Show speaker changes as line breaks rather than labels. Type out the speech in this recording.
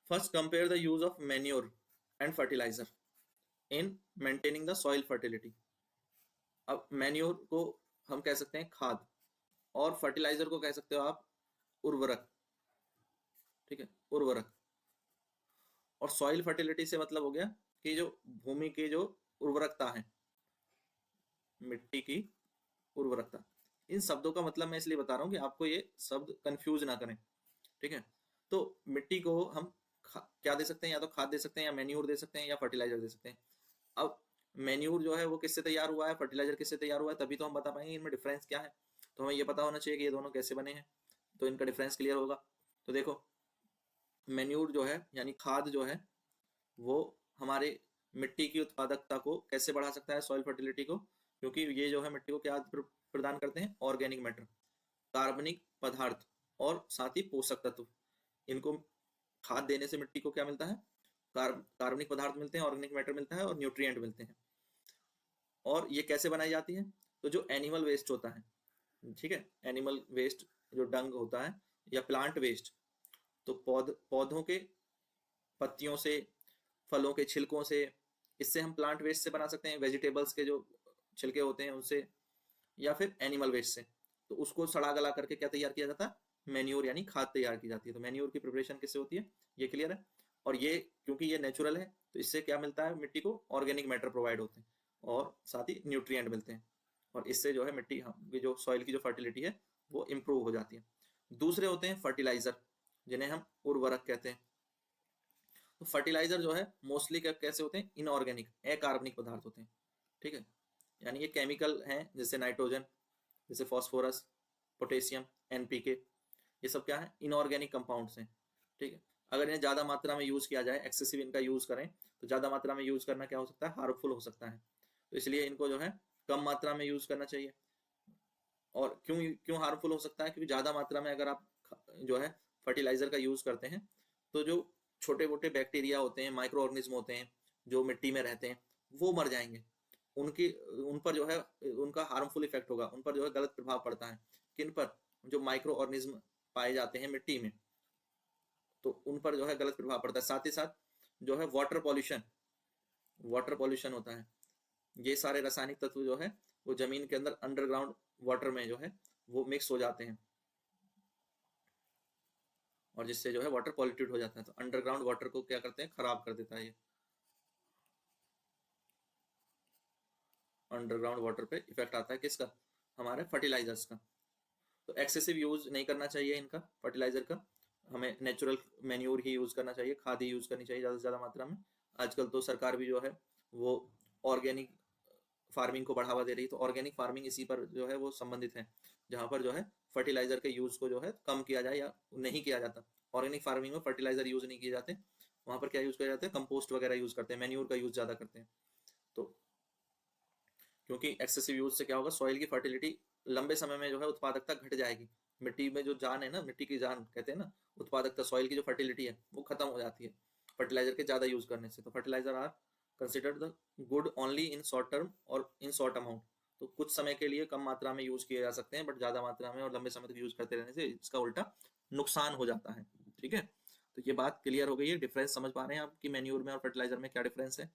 First compare the use of manure and fertilizer in maintaining the soil fertility. अब manure को हम कह सकते हैं खाद, और फर्टिलाइजर को कह सकते हो आप उर्वरक। ठीक है, उर्वरक। और सॉइल फर्टिलिटी से मतलब हो गया कि जो भूमि की जो उर्वरकता है, मिट्टी की उर्वरकता। इन शब्दों का मतलब मैं इसलिए बता रहा हूँ कि आपको ये शब्द कंफ्यूज ना करें। ठीक है, तो मिट्टी को हम क्या दे सकते हैं, या तो खाद दे सकते हैं, या मैन्यूर दे सकते हैं, या फर्टिलाइजर दे सकते हैं। अब मैन्यूर जो है वो किससे तैयार हुआ है, फर्टिलाइजर किससे तैयार हुआ है, तभी तो हम बता पाएंगे इनमें डिफरेंस क्या है। तो हमें ये पता होना चाहिए कि ये दोनों कैसे बने हैं, तो इनका डिफरेंस क्लियर होगा। तो देखो, मैन्यूर जो है यानी खाद जो है वो हमारे मिट्टी की उत्पादकता को कैसे बढ़ा सकता है, सॉइल फर्टिलिटी को, क्योंकि ये जो है मिट्टी को क्या प्रदान करते हैं, ऑर्गेनिक मैटर, कार्बनिक पदार्थ और साथ ही पोषक तत्व। इनको खाद देने से मिट्टी को क्या मिलता है, कार्बनिक पदार्थ मिलते हैं, ऑर्गेनिक मैटर मिलता है और न्यूट्रिएंट मिलते हैं। और ये कैसे बनाई जाती है, तो जो एनिमल वेस्ट होता है, ठीक है, एनिमल वेस्ट जो डंग होता है, या प्लांट वेस्ट, तो पौधों के पत्तियों से, फलों के छिलकों से, इससे हम प्लांट वेस्ट से बना सकते हैं, वेजिटेबल्स के जो छिलके होते हैं उनसे, या फिर एनिमल वेस्ट से। तो उसको सड़ा गला करके क्या तैयार किया जाता है, मैन्योर यानी खाद तैयार की जाती है। तो मैन्योर की प्रिपरेशन किससे होती है, ये क्लियर है। और ये क्योंकि ये नेचुरल है तो इससे क्या मिलता है, मिट्टी को ऑर्गेनिक मैटर प्रोवाइड होते हैं और साथ ही न्यूट्रिएंट मिलते हैं, और इससे जो है मिट्टी की जो सॉइल की जो फर्टिलिटी है वो इम्प्रूव हो जाती है। दूसरे होते हैं फर्टिलाइजर, जिन्हें हम उर्वरक कहते हैं। तो फर्टिलाइजर जो है मोस्टली कैसे होते हैं, इनऑर्गेनिक, अकार्बनिक पदार्थ होते हैं। ठीक है, यानी ये केमिकल हैं, जैसे नाइट्रोजन, जैसे फॉस्फोरस, पोटेशियम, एनपीके, ये सब क्या है, इनऑर्गेनिक कंपाउंड्स हैं। ठीक है, अगर इन्हें ज़्यादा मात्रा में यूज़ किया जाए, एक्सेसिव इनका यूज़ करें, तो ज़्यादा मात्रा में यूज़ करना क्या हो सकता है, हार्मफुल हो सकता है। तो इसलिए इनको जो है कम मात्रा में यूज़ करना चाहिए। और क्यों क्यों हार्मफुल हो सकता है, क्योंकि ज़्यादा मात्रा में अगर आप जो है फर्टिलाइजर का यूज़ करते हैं, तो जो छोटे मोटे बैक्टीरिया होते हैं, माइक्रो ऑर्गेनिज्म होते हैं जो मिट्टी में रहते हैं, वो मर जाएंगे। उनकी उन पर जो है उनका हार्मफुल इफेक्ट होगा, उन पर जो है गलत प्रभाव पड़ता है। किन पर, जो माइक्रो ऑर्गेनिज्म पाए जाते हैं मिट्टी में, तो उन पर जो है गलत प्रभाव पड़ता है। साथ ही साथ जो है वाटर पॉल्यूशन होता है। ये सारे रासायनिक तत्व जो है वो जमीन के अंदर अंडरग्राउंड वाटर में जो है वो मिक्स हो जाते हैं, और जिससे जो है वाटर पॉल्यूटेड हो जाता है। तो अंडरग्राउंड वाटर को क्या करते हैं, खराब कर देता है ये, अंडरग्राउंड वाटर पे इफेक्ट आता है किसका, हमारे फर्टिलाइजर्स का। तो एक्सेसिव यूज नहीं करना चाहिए इनका, फर्टिलाइजर का। हमें नेचुरल मैन्योर ही यूज करना चाहिए, खाद ही यूज करनी चाहिए ज़्यादा से ज़्यादा मात्रा में। आजकल तो सरकार भी जो है वो ऑर्गेनिक फार्मिंग को बढ़ावा दे रही है। तो ऑर्गेनिक फार्मिंग इसी पर जो है वो संबंधित है, जहाँ पर जो है फर्टिलाइजर के यूज को जो है कम किया जाए या नहीं किया जाता। ऑर्गेनिक फार्मिंग में फर्टिलाइजर यूज नहीं किए जाते, वहाँ पर क्या यूज किया जाता है, कंपोस्ट वगैरह यूज करते हैं, मैन्योर का यूज ज़्यादा करते हैं। तो क्योंकि एक्सेसिव यूज से क्या होगा, सॉइल की फर्टिलिटी लंबे समय में जो है उत्पादकता घट जाएगी। मिट्टी में जो जान है ना, मिट्टी की जान कहते हैं ना, उत्पादकता, सॉइल की जो फर्टिलिटी है वो खत्म हो जाती है फर्टिलाइजर के ज्यादा यूज करने से। तो fertilizer are considered the good only in short term और इन शॉर्ट अमाउंट। तो कुछ समय के लिए कम मात्रा में यूज किए जा सकते हैं, बट ज्यादा मात्रा में और लंबे समय तक यूज करते रहने से इसका उल्टा नुकसान हो जाता है। ठीक है, तो ये बात क्लियर हो गई है, डिफरेंस समझ पा रहे हैं आप कि मैन्योर में और फर्टिलाइजर में क्या डिफरेंस है।